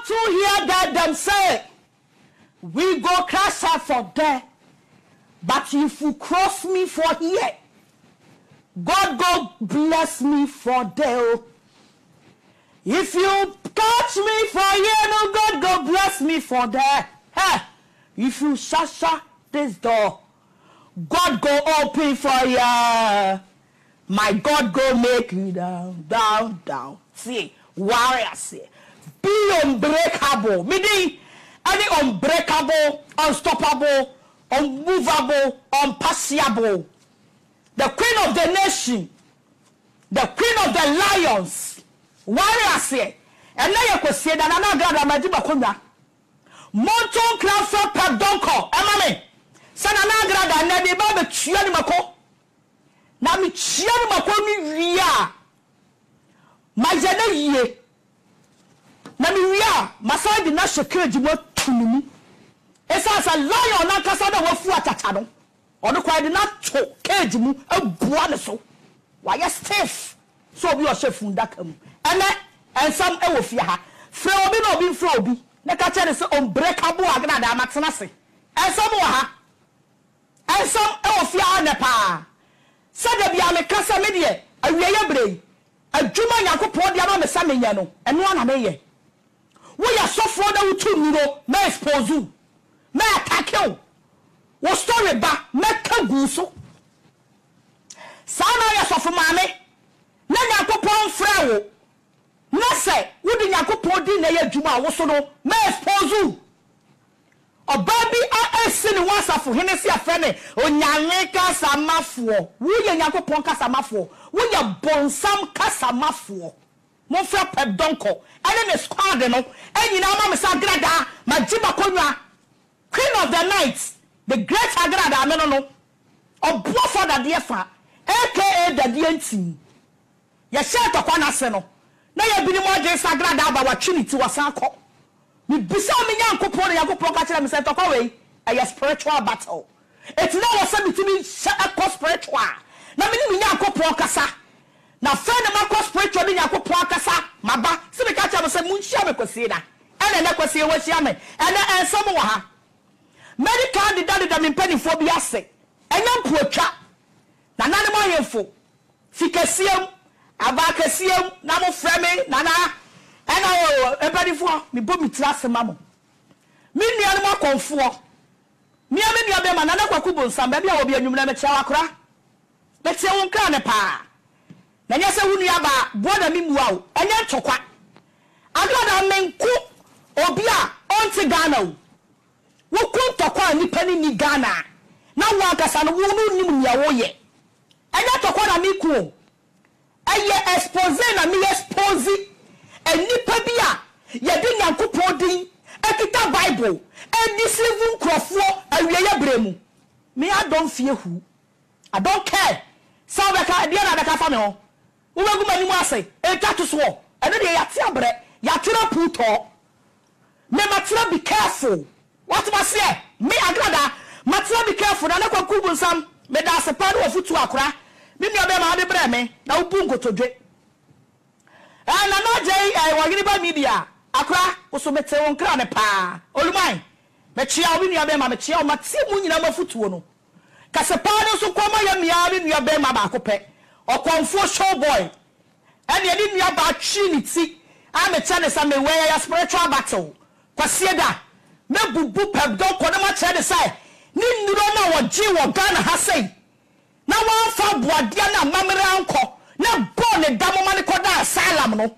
want to hear that them say, we go crash out for there. But if you cross me for here, God go bless me for there. If you touch me for here, no, God go bless me for there. Hey, if you shut this door, God go open for you. My God go make you down, down, down. See, warrior say, be unbreakable. Meaning, any unbreakable, unstoppable, unmovable, unpassable. The queen of the nation, the queen of the lions. Warrior say, and now you could say that I'm not glad I'm a Dibakunda. Monton Crawford Padonko, Emame. Sananagra and Nadi Baba Chianimako. Nami Chianimako Ria. My Jana ye. Nami Ria, Masai did not secure Jibo to me. It's as a lion on Casada Wafuatano. Or the quite not to cage mu a buonaso. Why a stiff? So we are chef Fundakam. And some Ewofia. Frobi no be Frobi. Nakacha is unbreakable Agrada Maxanasi. And some Waha. And some Ewofia Nepa. Sadabia Mekasa Media, a Reabre, a Juma Yako Podiano Mesamiano, and one Ameye. We are so for the two may expose you, may attack you. What story back, make a guso. Sana yasofu mame, na Yakopon frawo. Na say, wouldn't Yakopon di na ye Juma wosono, may expose you. O baby a sin wasa for Hennessy a friend, o Yaneka Samafuo, we Yakopon Casamafuo, we ya bonsam Casamafuo. Mon frère Pedonko, and then a squad, and you know, Mamma Sagrada, Majiba Konya, Queen of the Night, the great Sagrada, Menono, or Buffer the Diefa, aka the DNT. Ya shut upon us, no. Now you've been more than Sagrada about Trinity was Sanko. Me beside me, young couple, young couple, and said, away a spiritual battle. It's now a something to me, spiritual. Now, me, young couple, Cassa. Now, friend of my spiritual in Yako Placasa, Maba, so the catcher was a moonshama consider, and an equacy was yammy, and some more. Medical did that in penny for Biase, and young poor chap. Nanama info, Ficasium, Abacasium, Namo Frame, Nana, and I everybody for me, put me trust a mamma. Me animal confor. Me a baby, and another Kubo, some baby will be a new Chawakra. Let's say one canepa. Na nyese wunu ya ba boda mi muwa o enye ntokwa agrada menku obi a onti Ghana o wo ku ntokwa ni pani ni Ghana na wo akasa no wunu nim nia wo ye enye ntokwa na mi ku o eye expose na mi expose enipa bi a ye de Nyankopon din ekita Bible e deceive nkrofo awieye bremu me I don't fear who I don't care so be ka dia na be ka fa me ho Uwe mani mwase, tatu swo. Eno de yatia bre, yatira puto. Me matira be careful. What must say? Me agrada, matira be careful. Na kwa kubu sam, me da se padu ofutu akura. Me mi obe ma de bre me, na ubu nkotodwe. Na no je wagini ba media. Akura, oso mete won kra ne pa. Olumai. Me chia obi ni obe ma me chia o mati mu nyina mafutu no. Ka se padu so kwa ma ya mia ni obe ma ba akopɛ. Okonfo show boy and ye didn't know about Trinity. I'm a chance I'm aware of spiritual battle. Kwasieda me bubu pebdo kodema chede say ni nduro na woji wo Ghana ha say na wan fa boadia na mamere anko na bone damoma ne koda asylum no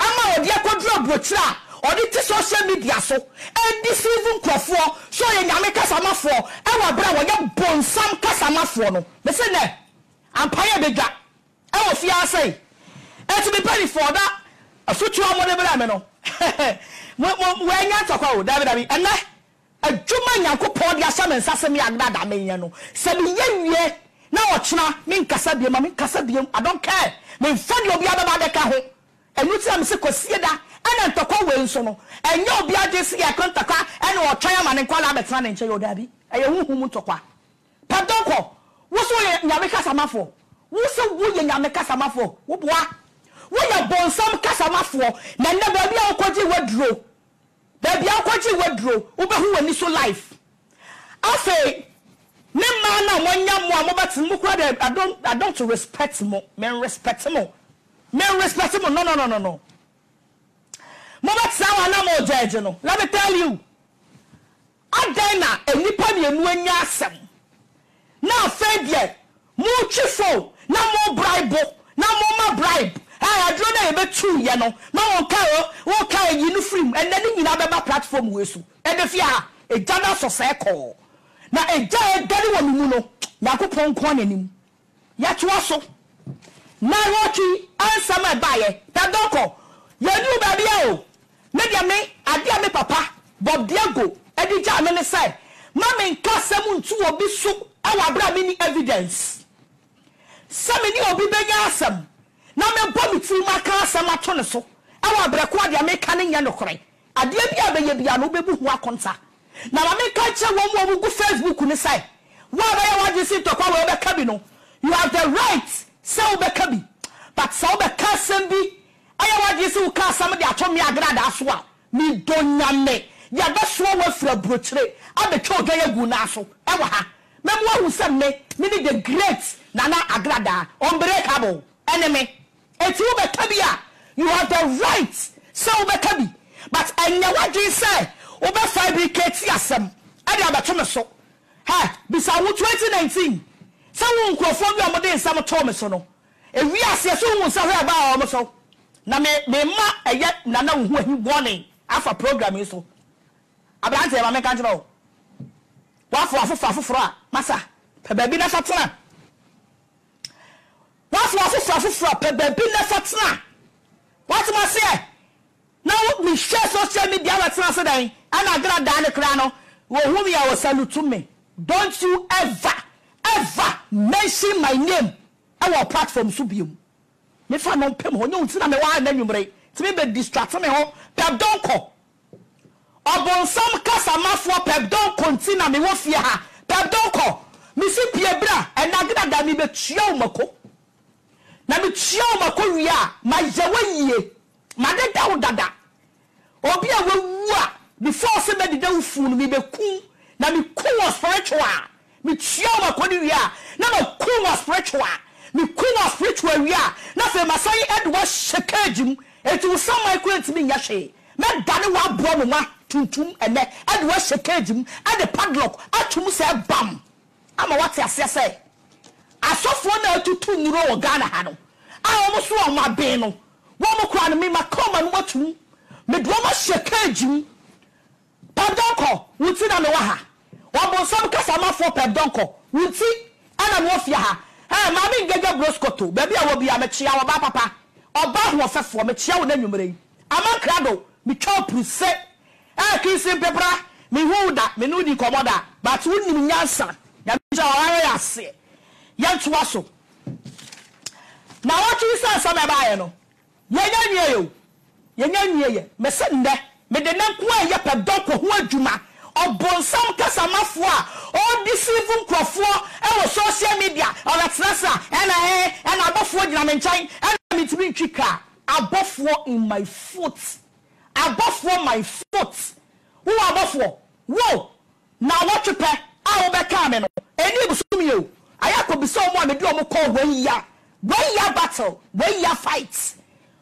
ama odi akodro brochira odi ti social media so and this even krofo so ye nyame kasamafo e wa bra wo ye bonsam kasamafo no me say ne ampaya bedwa I will fear say, and to be penny for that, a future whatever no. When you talk about David, and a Juma Yanko poured your son and Sassamy and that Mayano. 7 years, now China, mean Casabium, I mean Casabium, I don't care. Mean fun your other by the caho, and you tell me Sicosia, and then talk away so. And you'll be at this year, Contaka, and or Chairman and call out son and your daddy, and you won't talk. Padoko, what's what Yamaka Samafo? Wuso wuye nyame kasamafo wo boa wo ya bonsam kasamafo na nna ba bia okoji waduro baby akwaji wedro ubehu wani so life afa me man na wonya mo amobati mo kura I don't respect mo men respect mo no mobati awa na mo judge no let me tell you adena enipa ne enu anya asem na afedie mo twifo na mo bribe na mo ma bribe adro na ebe tu ye no ma won kai yi no free enne ni nyina beba platform we so e de fia e jana so se ko na eja e dali wo mu no yakopon ko nanim ya to so na rochi answer my baye ta doko ya ni ba bia o me dia me ade me papa Bob Diego edi ja me ne say mama nka sem ntu obi so awa bra me ni evidence some ni obi benya asem na me bo mi ti maka asem ato ne so awa bra ko ade me ka ne nya no kore ade bia be ye bia no bebu ho akonta na ma me ka che wo mo go Facebook ni say wa ba ya waje si to kwa we be ka bi no you have the right say be ka bi but say be ka asem bi aya waje si ka asem de ato me agrada so a mi donya me ya be so wa fra brochire abetwa oga ya gu na so e wa ha memwa hu se me ni the great nana agrada unbreakable enemy eti wo be ka bi a you have the right say be ka bi but anya waje say wo be fabricate asem e de abeto me so ha bisa wo 2019 say wo nkrofo bi omode nsam to me so no ewi ase so wo nsa hwe ba o me so na me ma eye nana wo hu ahi warning afa program so abrante ma me kan tro wafo afoforo a masa pe baby na fatena wafo afoforo pe baby na fatena what ma say now me share social media watena so dan ana gra dan kra no wo hu me a salute me don't you ever mention my name our platform so biom me fa no pem ho nyu ntina me wa na nwumre ti me be distract me ho pep don ko obonsam kasamafo pep don kontina me wo fie ha pep don ko me si pie bra enagida da me be tua umako na me tua umako wi a ma yewa yie ma de da dada obi a wewu a before se me de da ufu no me be kun na me kun was spiritual me tua umako ni wi a na me kun was spiritual me kun was spiritual wi a na fe masai edwa shekajim etu samai kwenti me nyahwe me dane wa bro mo ma tuntum ene edwa shekajim ade padlock atum se bam ama wate ase ase asofo na atutu nuro wo Ghana ha no a wo so o ma ben no wo mo kwa no me makoma no matum me do ma shekajim padonko wuti na me wa ha wo bo sam kasa ma fo padonko wuti ana mo fia ha ma me ngega broskoto baby a wo bia me chia wo ba papa oba ho fefo me chia wo na nwumre amankrado me chop se kisim pepra me huda me no di komoda but wonnim nyansa ya ja wara ase ya ntoa so na wachi sa me baaye no yenya nwie yo yenya nwie ye me se nde me de nanko a ye pedoko ho adwuma obonsam kasamafo a o deceive nkrofo e wo social media o latrasa ena abofo gina me nkyai ena mitimi ntwika abofo in my foot abofo my foot who abofo wo na watchepe a wo be ka me no eni busum ye o ayako biso mo me di o mo call when ya battle when ya fight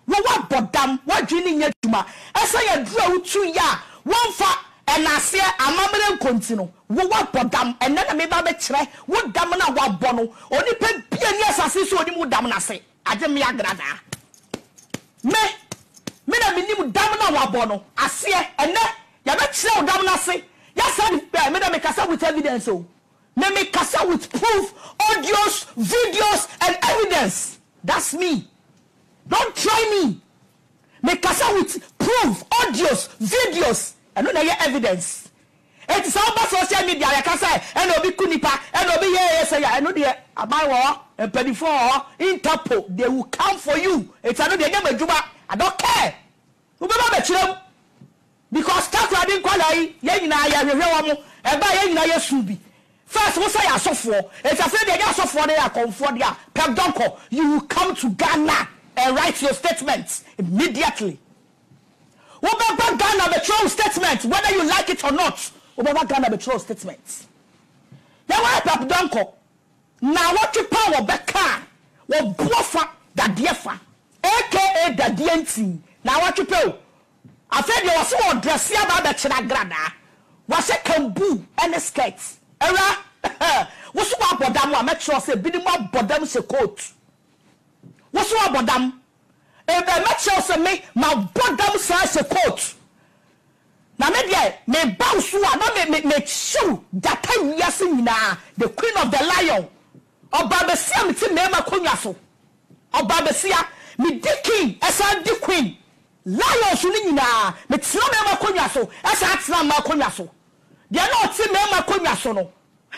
wo wa bodam wa dwini nya dwuma esa ya dura utu ya wonfa enase amamere nkonti no wo wa bodam enne na me ba be kire wo dam na wa bo no oni pe bia ni asase so oni mu dam na se age me agrada me na minim dam na wa bo no ase enne ya be kire wo dam na se ya said me na me kasa with evidence o me kasa with proof audios videos and evidence that's me don't try me kasa with proof audios videos and no na evidence it is all about social media ya kasa and obi kunipa and obi ye say ya no dey abawo and pedifo interpol they will come for you it's no dey get maduma I don't care we be ba chirem because takra din kwalai ye nyina ya hwehwe wo mo e ba ye nyina ya subi first we say asofo it's afraid they get asofo dey akonfo dey pep donko you will come to Ghana and write your statements immediately Wobeba Ghana betrayal statement, whether you like it or not. Wobeba Ghana betrayal statement. Now what Pep Donko? Now what you power beka? Wo bofa da diefa, aka da dienti. Now what you pay? I said you was so dress ya ba be chira grada. Was a kambu and a skirt. Era, what's what bodam? I make sure say bidimu bodam se coat. What's what bodam? If I make sure say me my bodam se coat. Na me dey me bounce wa na me shoe that time yasin na the queen of the lion. Oba besia me ti me makonwa so. Oba besia me di king esa di queen. Lion so ni nyina me ti me makonwa so esa atena makonwa so. They are not ti me makonwa so no.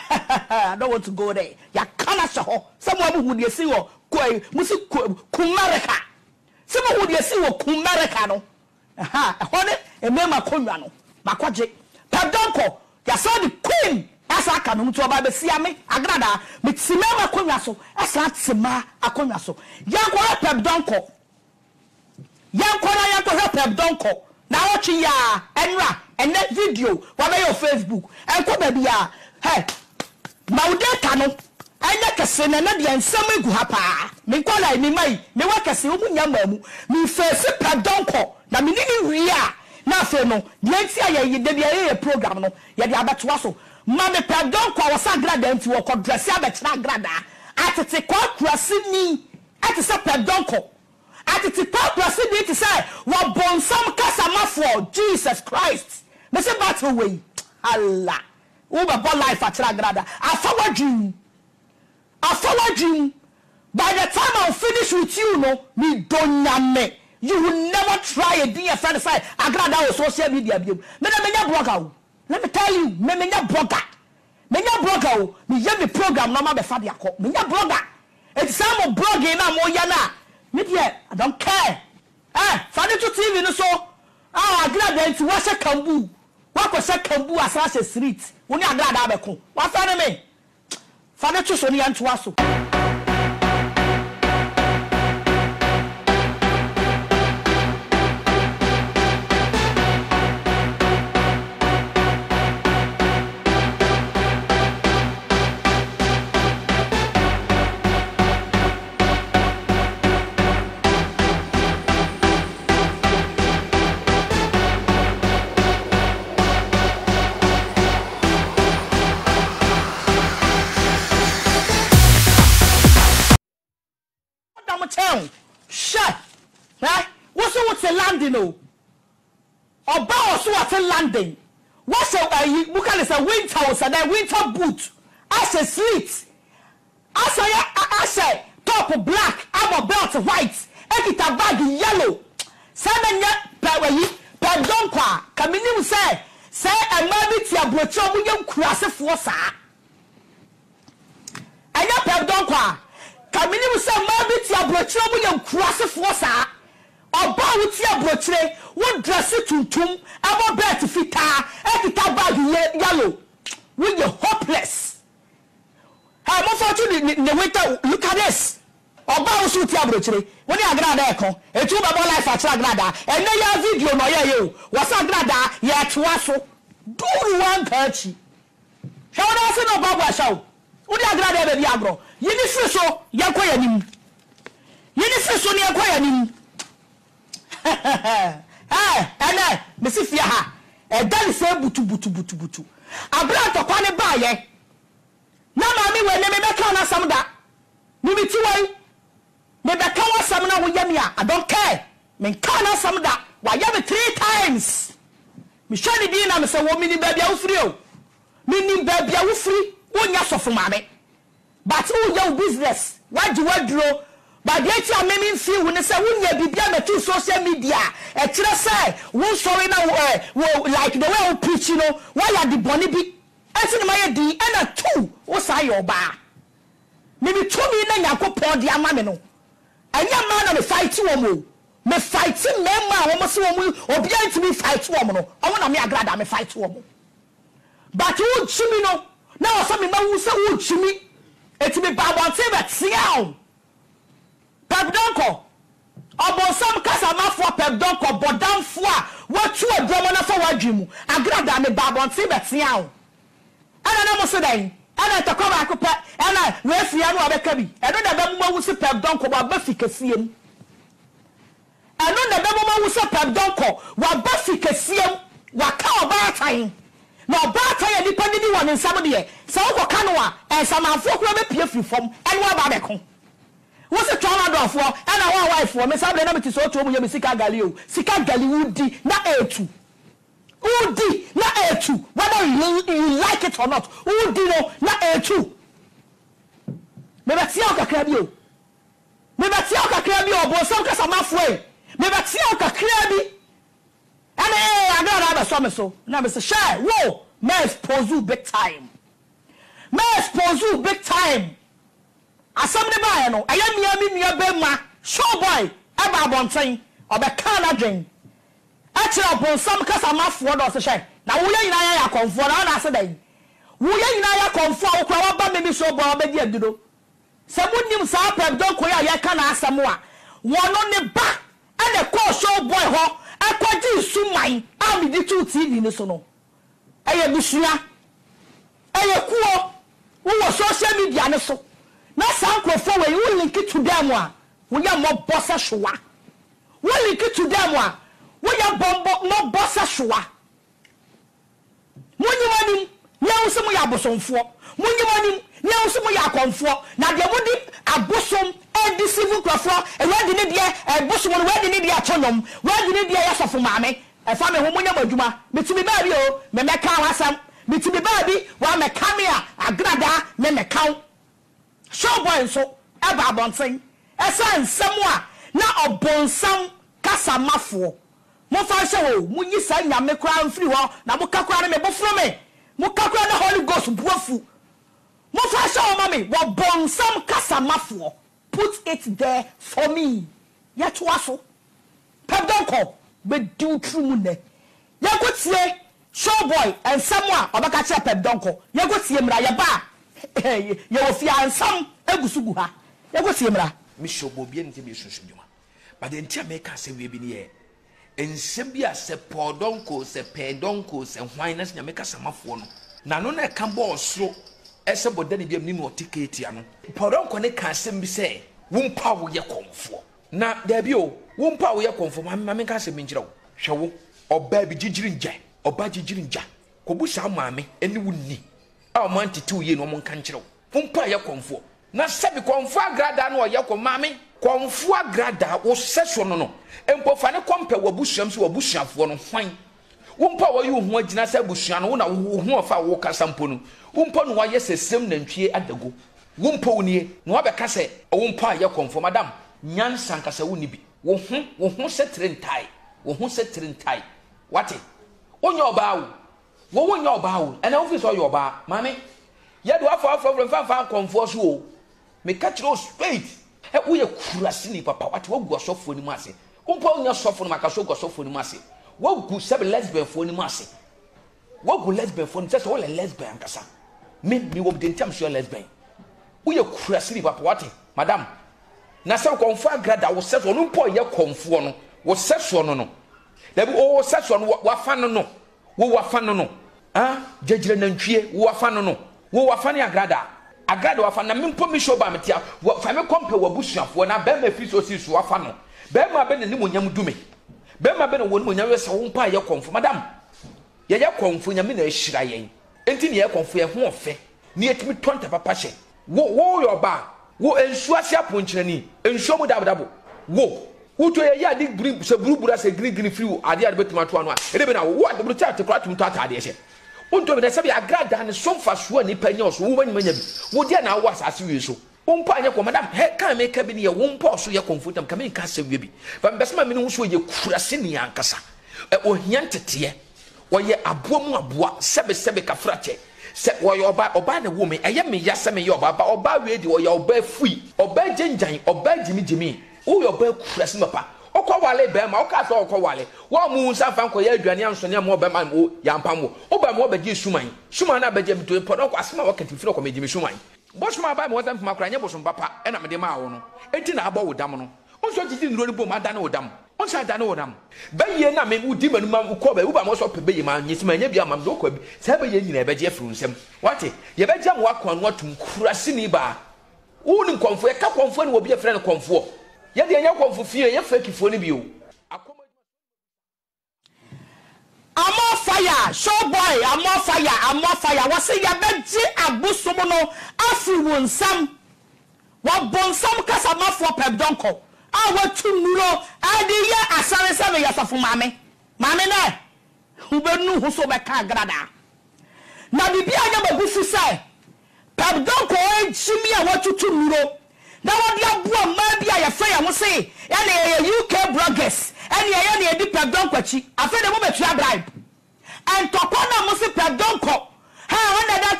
I don't want to go there. Ya kana so ho. Someone who dey see wo musi Kumareka. Someone who dey see wo Kumareka no. Ehone emema konwa no makwaje Pep Donko ya saw the queen asa aka no to oba be sia me agrada me timema konwa so asa tima akonwa so yankwa Pep Donko yankwa Pep Donko na watchi ya enra ene video wa be your Facebook enko ba bia hey maudeta no anya kese na na de ensam egu ha pa me kola ni mai me wa kese omunya mamu me face Pep Donko na me ni ria na fe no de anti aye de bia ye program no ye de abetoa so ma me Pep Donko wa sagrada anti wo ko dress abetena grada atete kwa kurasi ni ati se Pep Donko atete kwa kurasi ni ati se wo bonsam kasamafo Jesus Christ me se battle way Allah wo be bo life atena grada afawa dream by the time I'll finish with you no me donyame. You will never try a be a friend side. I got that social media. Blogger. Let me tell you, me blogger. Me me program no ma be fadia ko. Me blogger. It's some blogging na mo yana. Me I don't care. Fadi to TV no so. I got that to watch a kambu. What ko say kambu asase street. Oni agra da be ko. What fadi me? Fadi to so ni anto aso. Shut right? What's a landing? Oh, about so what's a landing? What's a look at a winter house and a winter boot? As a sleet, I say top black, I'm belt white, and a bag yellow. Seven Pep Donko, Camille say, a maybe to a brocho young cross for sa. I know Pep Donko. Kamini say maybe ti abrochire mu ye cross for sa oba wuti abrochire wo dress tuntum abo bet fita ekita bag yellow we you hopeless ha mo fortune ne winter look at this oba wo suti abrochire woni agrada e kon etu baba life a tra agrada ene ya video no ye yo wasa agrada ye toa so do one touch how na se no baba shaw woni agrada be bi agro yini friso yakoya nim yini friso ni yakoya nim ana mesifia ha dan se butu abra to kwa ne baaye na ma mi we ne me beka na sam da mi ti wai me beka wa sam na wo yam ya I don't care me ka na sam da wa yam 3 times mi shani bi na me se wo mi ni ba bia wo free o mi ni ba bia wo free wo nya sofo mame. But who your business? What do you draw? But yet you are making feel when they say when you be behind the social media. A say who sorry now like the way we preach, you know, why are the bonny be? Answer my D and a 2. What's I your bar? Maybe 2 million yako pour the amamino. And your man on the fight to me. Me fighting member almost or behind to me fight woman. I want to me a glad I'm a fight woman. But who Jimmy no? Now some man who say who Jimmy. It be baba tebe tiao Pep Donko obo some kasama for Pep Donko bodam fo a wa to a drama na for wadwemu agrada me babonte betia o ana na mo so dan ana takoba akopa ana refia no abeka bi eno da be mo wusi pep donko ba bafikasiem eno na be mo wusi pep donko wa bafikasiem wa ka oba atan na oba atan ya nipa ni won nsam de se wo ka no a ensamanfo kura be pie free form eno aba be ko wo se twa na dofo ana wa wife wo me sabe na me ti so to mu ye me sika gali o sika gali wudi na etu udi na etu whether you like it or not udi no na etu me betia kakra bi o me betia kakra bi o bo so kasa mafo e me betia kakra bi ana agara ba so me so na me say share wo me expose you big time asam ne ba no aya mia mi nua be ma show boy aba abonten obeka na dwen achira obonsam kasa mafo do so share na wo ye nyina ya konfo na ase dan wo ye nyina ya konfo wo kwa wa ba me bi show boy obedi adudo se munim sa pep don ko ya ka na asam a wono ne ba ene ko show boy ho akwaji suman am di tu TV ni so no eye busua eye kuo wo social media ne so na sankrofo we you link to them a wo ya mo bossa showa wo link to them a wo ya bombo no bossa showa munyimanim nya wo ya bosomfo munyimanim nya wo ya akonfo na de modi abosom edi civil crofo e wadi ne de bosom no wadi ne de atonom wadi ne de ya sofo maame e fa me ho munya madwuma metimi ba bi o me meka wasam metimi ba bi wa me kamea agrada me meka show boy so eba abonten esa nsem a na obonsam kasa mafo mo fa hye wo munyi sa nyame kra mfiri ho na mo kakra ne me bofro me mo kakra na Holy Ghost buafu mo fa hye wo mami wo bonsam kasa mafo put it there for me yet waso pedonko be do true mu ne yagotie show boy ensam a obaka che pedonko yagotie mra ye ba ye wo fi ansam egusugu ha yagotie mra mi shobo bi ente bi sunsun djuma but the enti America se we bi ne ye ensem bi a se podonko se pedonko se hwan na nya meka samafo no na no na ka bo osro ese bodani bi amni no ticket ano podonko ne ka asem bi se wumpa wo ye konfo na da bi o wumpa wo ye konfo ma me ka asem ngira wo hwewo oba bi gigiri nja oba gigiri nja kobusa maame eni wunni a man tete wo ye no mo nka ngira wo wumpa ye konfo na sabi konfo agrada no ye ko maame konfo agrada wo seso no empofa ne kompe wabusuam so wabusuafo no hwan wumpa wo yu ho agina sa busua no na wo ho afa wo kasampo no wumpa no wa ye sesem nantwie adago wumpa wonie no abeka se wumpa ye konfo madam nyansa nkasa woni bi wo ho se trentai wo ho se trentai wate onyo oba wo wonyo oba wo ena wo fi so yo oba mame ye do afo fa konfo so o me catch those straight e wo ye kurase ni papa wate wo gu asofo ni mu ase wumpa onya sofo no makaso gu asofo ni mu ase wo gu sebe lesbian fo ni mu ase wo gu lesbian fo ni se wo le lesbian kasa me wo de ntam so lesbian wo ye kurase ni papa wate madam na se konfo agrada wo se so no mpo ye konfo no wo se so no da bi o se so no wa fa no wo wa fa no jejire nantwie wo wa fa no wo wa fa ne agrada wa fa na mempo mi show ba metia fa me kompe wabusuafo na be ma fi so si so wa fa no be ma be ne monyam dume be ma be ne woni monyam we se wo mpa ye konfo madam ye konfo nyame na ehira yen enti ne ye konfo ye ho ofe ne etimi tonta papa hye wo yo ba wo ensu ase aponkyere ni ensu mu dabdabo wo to ye ya di se burubura se green free ade betima to ano a ede be na wo ade buru chat kra tum to atade hye unto be na sabi agrada ne somfa so ani panya so wo banyima nya bi wo dia na wo asase wi so wumpa anya ko madam he kan me ka bi ne ye wumpa so ye comfortam ka me ka se wi bi ba mbesema me no so ye kurase ni ankasa ohia ntete wo ye abomu aboa sebe ka frache se wo ye oba na wo me eye me ya se me ye oba we di wo ye oba fui oba genjan oba jimi wo ye oba kurase papa okwa wale be ma oka so okwa wale wo mu nsa fa nko ya aduane anso ne mo be ma mo ya mpam wo oba mo be gi suman na be gi mito po okwa asema wo kati firo ko me gi suman boshuma ba mo zam fa makra nya boshum papa e na me de ma wo no enti na abo wo dam no onso gidi nro ni bo ma da na wo dam onsa da no wonam baye na me udi manuma ko ba uba mo so pe baye ma nyesima nya bia mam do ko bi se baye nyina e beje afru nsem wate ye beje mo akon no atum kurase ni ba wo ni konfo ye ka konfo ni wo bi afre ne konfo ye de nya konfo fie ye fake fo ni bi o Amo fire, show boy, amo fire. Wasi ya beji abusumu no afi wonsam. Wa bonsam kasa mafo pebdonko. Awa tumuro adi ye asare sebe yasafu mame. Mame ne. Ubenu huso beka grada. Na bibi anya babusu se. Pebdonko jimi awa tumuro. Na wadi abuwa mabi ya faya musi. Yani UK bloggers. Eni edi pebdonko chi. Afede mo betu ya bribe. And topona musi pebdonko. Ha when that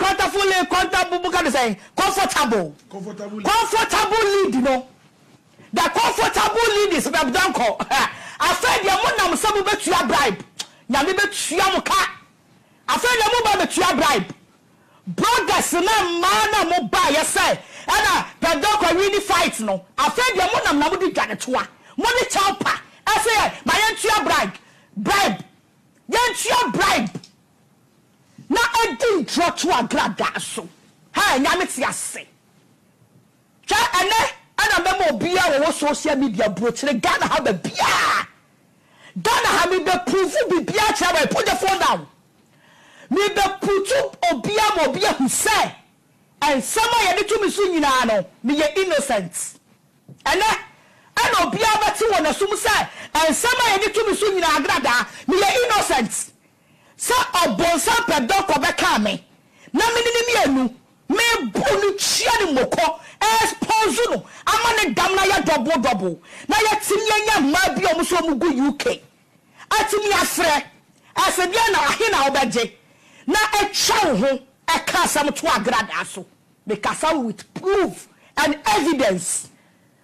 comfortable can say comfortable lead, you know. The comfortable lead is pebdonko. Afede ya mo na musabu betu ya bribe. Nyame betu ya muka. Afede mo ba betu ya bribe. Bloggers na mana mo ba ya say. Ana pebdonko really fight no. Afede ya mo na mo di dwane toa. Mo ni chaupa. I say my yantua bribe. Yantua bribe. Na edi draw to a grada so. Ha nyame ti ase. Cha ene ana memo bia wo social media brochire Ghana ha be bia. Ghana ha me be prove bibia cha we put the phone down. Me be put obia mo bia hu say. And someone ye to me so nyina no me ye innocent. Ene and obia beti wona sum say and someone ye to me so nyina agrada me ye innocent. Sa obonsa pedoko beka me na me ni anu me bonu chia ni moko expose no amane dam na ya double na ya tinyanya ma bi omuso mugu UK atimi afre asebia na ahina obeje na etwa ho eka sam to agrada so because with proof and evidence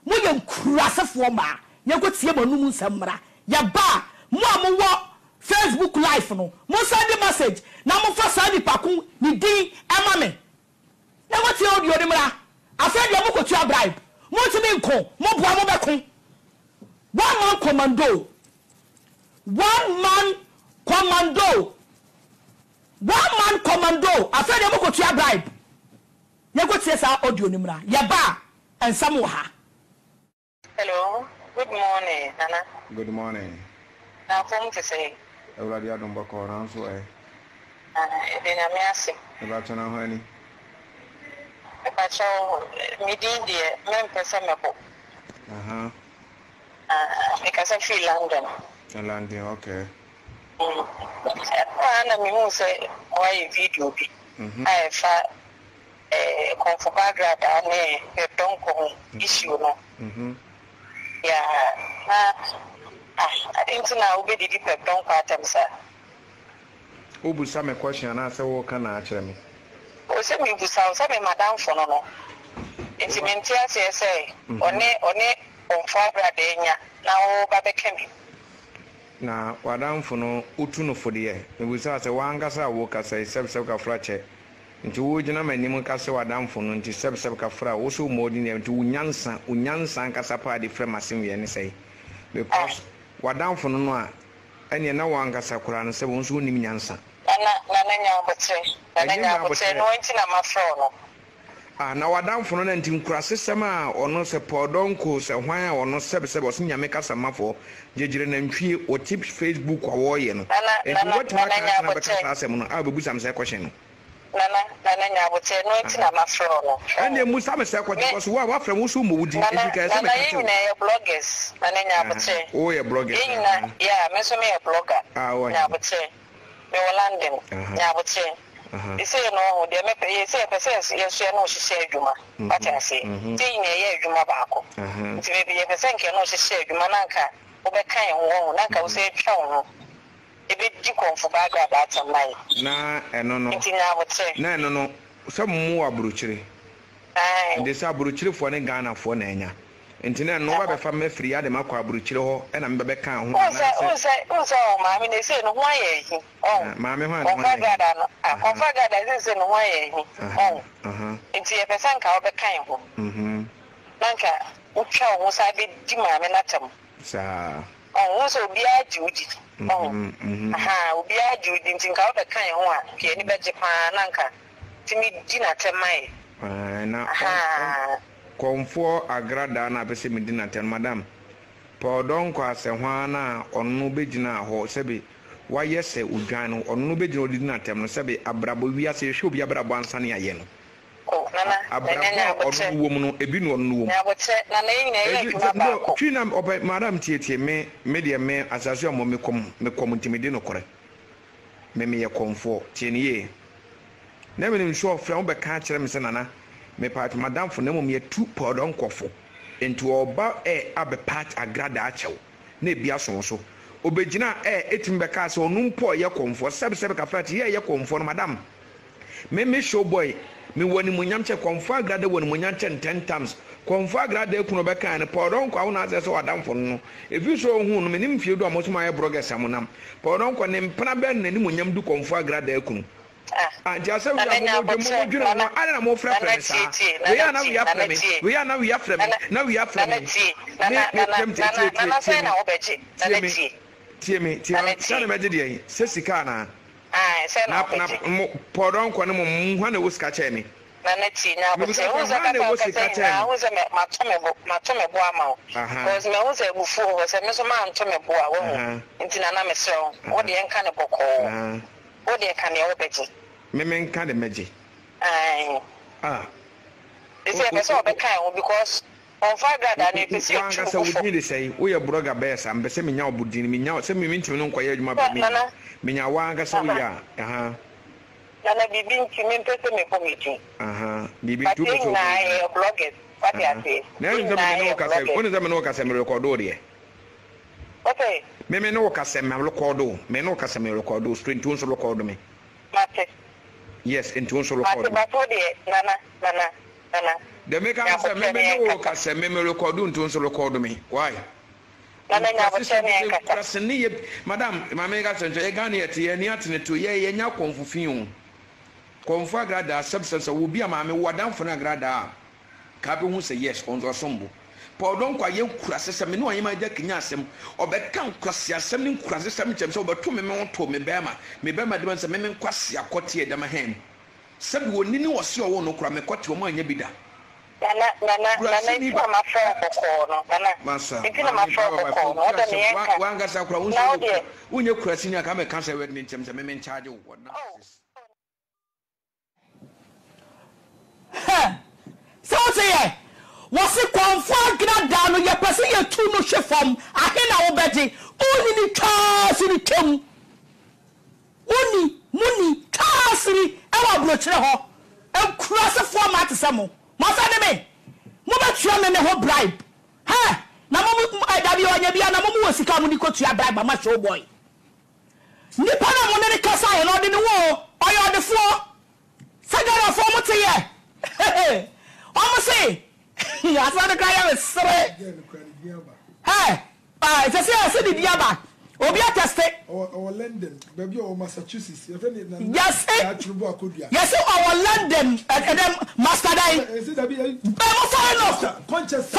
mo ye nkurasefo ma ye gotie manum nsamra ya ba mo amwo Facebook live no mo send message na mo fa sadi paku ni din ema me na what you audio ni mra afred ya mo ko tua bribe mo timi nko mo boa mo bekon one man commando afred ya mo ko tua bribe ya go tie sa audio ni mra ya ba ensam wo ha. Hello, good morning, Nana. Good morning. Now, phone to say. Everybody don't back around so Then I'm asking. About honey. If I show me the men person, because I feel London. London, okay. And I mean, say, why video be? I have a comfort background and a don't go issue. Yeah. I think now we did it don't part of sir. Ubu some question and answer what can I tell me? Oh, send me to sound some madam for no. It's a mentia say, on Fabra Dania, now Babakemi. Now, what down for no Utuno for the year. It was as a one gasa walk as a sub-selka fracture. Into Wujana and Nimukasa down for no to sub-selka fra, also more than to Unyansan Casapa de Fremasim and say. Because what down for no, and you know one Gasakura and 7 soon in Yansa. Now what down for no antim crassima or no support doncos and why or no subsebos in Yamaka Samafo, Jejin and Tree or tips Facebook or Warrior. And what I will be some question. I would say no, it's not my phone. And then Musama said, "What was from Musumu would you bloggers? I would say, oh, a blogger. Yeah, Miss me a blogger. I would say, no London. I would say, you say no, they make a say, yes, you know, she said, Juma. What I say, saying a year, Juma Baco. Maybe a thank you, no, she said, Jumanaka, Obeka, Nanka will say, Chow. A bit deacon for Baga about some night. Nah, and no, I would say, no, some more bruchery. And this are bruchery for a Ghana for Nanya. And Tina, no other family free at the Macua bruchery, and I'm Rebecca. Oh, Mammy, they say, no, why? Oh, Mammy, I forgot that is in why. Oh, it's a percent of the kind. Nanka, which was I be Jimmy and Atom. Sir. Oh, so be a Judy. Oh, be a Judy, think out a kind of one, Piany Japan, Nanka. Timmy dinner temai. Now, comfort agrada na pese me dinner ten, madam. Pardon, quas and Juana or no bejina or sebi. Why, yes, say, Ujano or no bejino did not tell me, sebi, Abrabo, we are say, should be about one sunny again. Oh, Nana, or woman, a bin or no. I would say, Nana, Chinam or Madame Tietie, media me as a young me come to me dinner correct. Me a comfort, 10 years. Never in short from the catch them, Nana. Me part Madame for no mere 2 pardon coffee. Into all about a part a gradacho. Ne be a so. Obejina etim beka so no mpo ye comfort sebe ka flat ye comfort madam me show boy me woni munyam che comfort grade woni munyam che 10 times comfort grade kuno beka ne podon kwa una se so adam fo no if you so hu no me nim fie do amoso ya bloggers amonam podon kwa ne mpana be ne munyam du comfort grade kuno anti ase we mo dwuna no ana na mo fra sa we are now we are from we are now we are from now we are from na say na obeji na let Tie me, sana medidi sesika na. Say na podon kwa no mwa na wosika che me. Na neti na bo se uza ka na uza matome bo ama. Because me uza ebufu o se me so ma ntome bo a wo. Nti na me se o. Wo de enka ne boko. Wo de enka ne obeji. Me enka de meji. Ese be so be kan o because on father that they say wanga say we dey say we your brother best am be say me nya obudin me nya say me ntimi no nkoya adwuma ba me nya wanga say we ya na bibi ntimi pese me committee bibi tu so na bloggers what you say na no ka say oni say me no ka say me record o de okay me no ka say me record o me no ka say me record o straight to so record me mate yes into so record but for the nana the make us say me no ka say me record into so record me why madam mamega senso e gane yete ye ni atene to ye nya konfufin konfu agrada substance wo bia ma me wadam fo na agrada ka be hu say yes on so sombo podon kwa ye kurase se me no yema ja kinya asem obeka nkwase asem ni nkurase sem chem se obeto me to me bema de man se me nkwase akote e dama hem sabi woni ni wose owo no kura me kote o ma anya bida Nana, ma friend no. Masa. Ikina ma friend ko no. Oda ne yanka. Wanga sa kura unye kurasi ni aka me kan say we ni ntem se me in charge wo na. So say wasi konfo agrada no ye pese ye tu no hwe fam ahe na wo beji oni ni kaasi ni kem oni muni kaasi e wa blochire ho e kurase format samo masa de me mo ba tua me ne ho bribe ha na mo dabi onya bia na mo wosika mo ni ko tua bribe ma show boy ni pa na mo ne kasa ye no de ni wo oyo de fo sagara fo mo te ye o mo say ya sa de kaya we sere it's a say the diaba obi atteste our London baby or Massachusetts yes yes our London and them master dai Conchester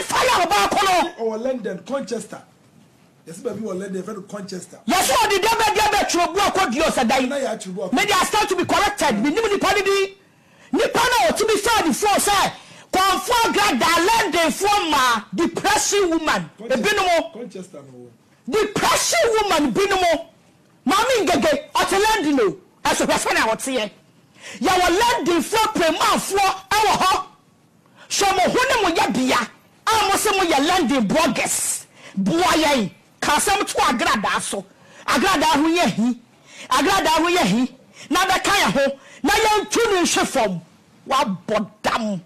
fire our London Conchester yes baby our London very Conchester yes what the devil trouble akodio sadai me they start to be corrected me nim ni pana to be fair before say confirm grad London from depression woman ebinomo Conchester no depression woman binomo mami ngege otelandi no aso pesa na wote ye ya wolandi fo premanfo ewo ho so mo hone mo ya bia amo se mo ya landi bloggers boayen kasam to agrada so agrada ho ye hi na be kan ho na yan tunu hwe fom wa bodam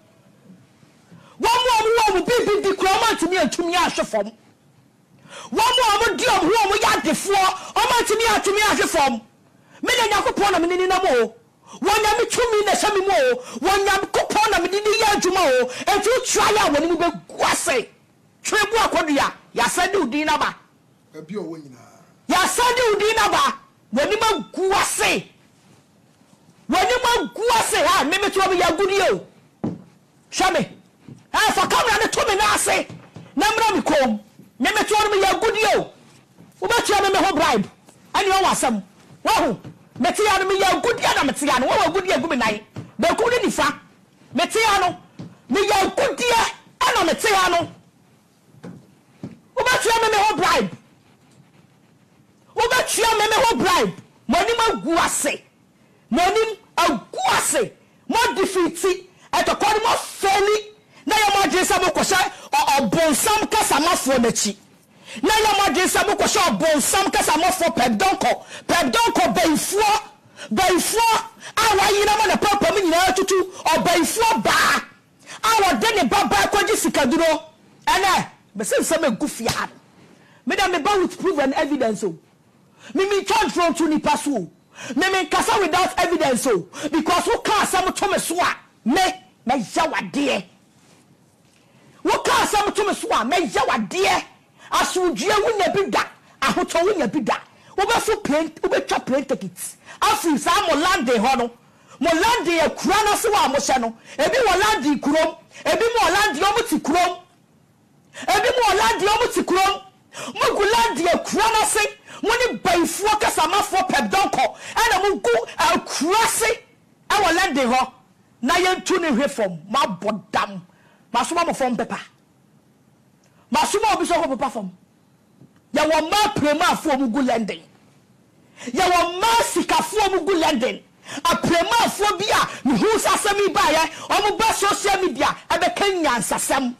wo mo bibi di kromant mi atumi ahwe fom One deal who ya defo o ma timi atumi ahwe fom me na yakopon na me ni na mo wonya me tumi na sami mo wonya kopon na me ni ya adwuma o etu trial woni mu be guase twebu akodua ya sade udi na ba abi o wonyina ya sade udi na ba woni ma guase ha me me to be ya gudi o shame ha fa camera na to me na ase na mra mi kom me to me ya good yo ubetia me ho bribe ani o wasam wo ho metia no me ya good ya na metia no wo good ya gu me nan be ku ni nifa metia no me ya good ya ana metia no ubetia me ho bribe ubetia me ho bribe money ma gu ase money aguase mo defeat etokori mo feli na ya mo je sabo ko se obonsam kasa mafo nachi na ya mo je sabo ko se obonsam kasa mafo pebdonko beifo awa yina mo na papa mi nyina tutu obeifo ba awa de ne baba kwaji sikaduro ene be se se me gufia me da me ba with proof and evidence o me charge from to ni paso me kasa without evidence o because who can some to me so a me yawade wo ka sam to me so a me yawade asudue wunya bida ahoto wunya bida wo be fu plane wo be twa plane tickets afi sa mo lande ho no mo lande e kura na se wa mo hye no ebi wo lande kurom ebi mo lande o mo ti kurom ebi mo lande o mo ti kurom mo gu lande e kura na se mo ni baifuo kasamafo pebdonko ana mo gu kura se e wo lande ho na yentu ne hwefom ma bodam ma soma mo fom pepa ma soma obi so ko pepa fom ya wo ma prema afo mu gu lending ya wo ma sikafo mu gu lending a prema afo bia me hu sasami ba ye o mu ba social media e be kanya nsasam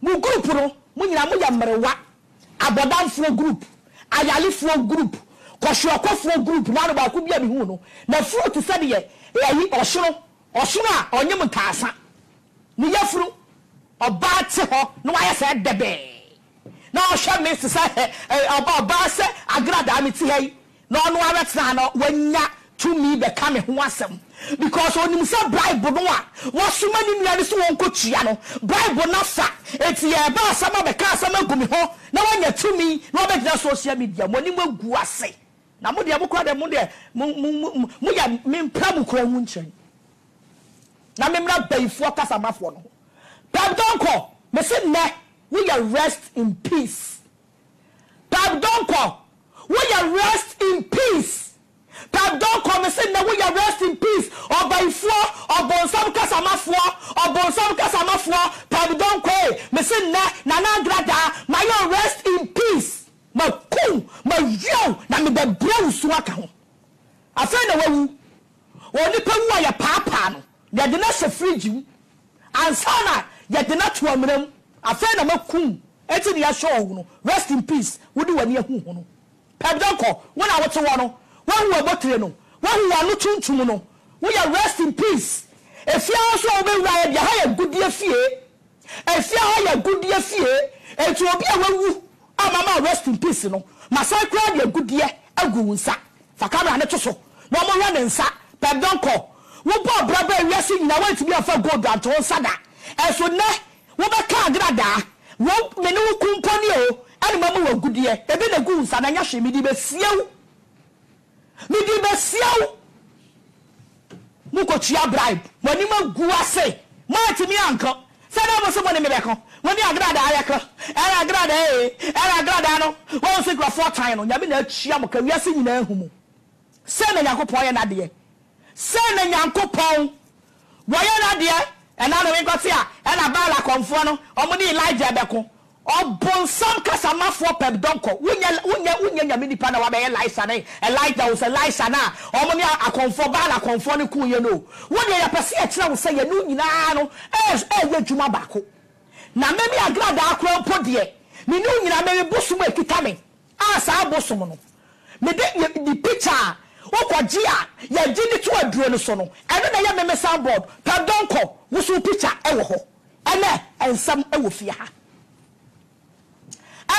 mu group no mu nyina mu ya mrewa abodamfo group ayalifo group kwahwekofo group na no ba ko bia me hu no na fruit se de ye yi osoro a onyem nkaasa ni yafuru oba te ho no wa yesa debe na ohwe me se oba se agrada me ti hai na ono awetna no wanya tumi be ka me ho asem because onim se bribe no a wasoma ni nua ni so won kotua no bribe na fa eti e ba sama be ka sama gumi ho na wanya tumi na obegina social media mo ni magu ase na mo de abukura de mo de mo ya me mpra mu kura hu nchen na memra baifo kasamafo no pabdonko me se ne we are rest in peace pabdonko we are rest in peace pabdonko me se ne we are rest in peace obaifo obonsam kasamafo pabdonko me se ne na grada my rest in peace ma kum ma yo na me be brown so aka ho afa na wawu oni pawu ya papa no ya de na se fridge ansana ya de na to amram afa na makum eti ne ya show no rest in peace wodi wani ahu ho no pabdonko wona wote wo no wahu abotre no wahu wanu tuntum no we are rest in peace efia so obewura ya de ha ya gudie fie efia ha ya gudie fie etu obi a wawu amama rest in peace no masakra de gudie agu nsa fakara ne to so no mo hwa ne nsa pabdonko wo bo braba wiase nyina wanti bi afa gold anto sada eso ne wo be ka agrada wo me ne wo kumpani o ani mama wo gudie ebe na gu nsa na nya hwe mi di be siew mu ko tia bribe wani ma gu ase ma ti mi anko sada mo so mo ne me be ko wani agrada ayaka era agrada no wo se kra 4 time no nya bi na tia mo ka wiase nyina ahumu se na yakopon ye na de se na nyankopon woye na de e na no we kwati a e na bala konfo no omo ni Elijah beko obonsam kasamafo pebdonko wunya nyame nipa na wa be Elijah was Elijah na omo ni akonfo bala konfo ne kunye no wonya ya pese e kira wo se ye no nyina no ye djuma bako na memi agrada akro podie me no nyina me bosum ekita me asa bosum no me de the picture okwajia ya gini to aduro no so no eno na ya meme soundboard pabdonko wo so picture ewo ho ene ensam ewo fia ha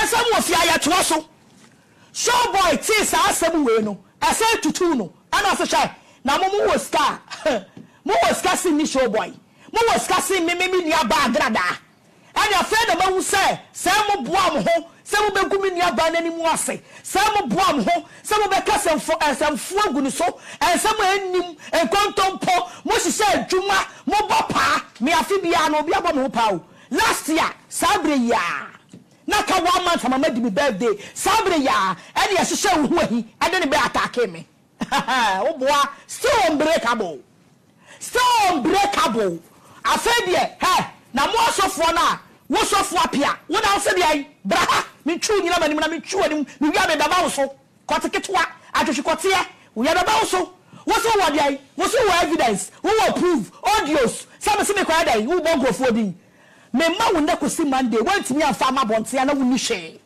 ensam wo fia ya to so show boy ti sa asem we no ase tutu no ana so shy na mo wo scar sin ni show boy mo wo scar sin me ni aba agrada anya fe na mawu se mo boa mo ho se mo begumi ni aba nani mu ase se mo boa mo ho se mo be ka semfo agunu so se mo enim enkontompo mo hihye adwuma mo bopa me afi bia no bia bo mo pa o last year sabre ya na ka 1 month mama di me birthday sabre ya e de hyehyɛ wo ahi e de ne be attack me wo boa still unbreakable afa de na mo asofo na wo sofo apia wo na se de ai bra me twu nyina manim na me twu anim me wia be baba wo so koteketwa atwehwekote wo ya baba wo so wo so wo de ai wo so wo evidence wo proof audios some se me kwa dai wo bo grofo din me ma wo ndakosi Monday wantimi afa ma bonte na wo ni hwe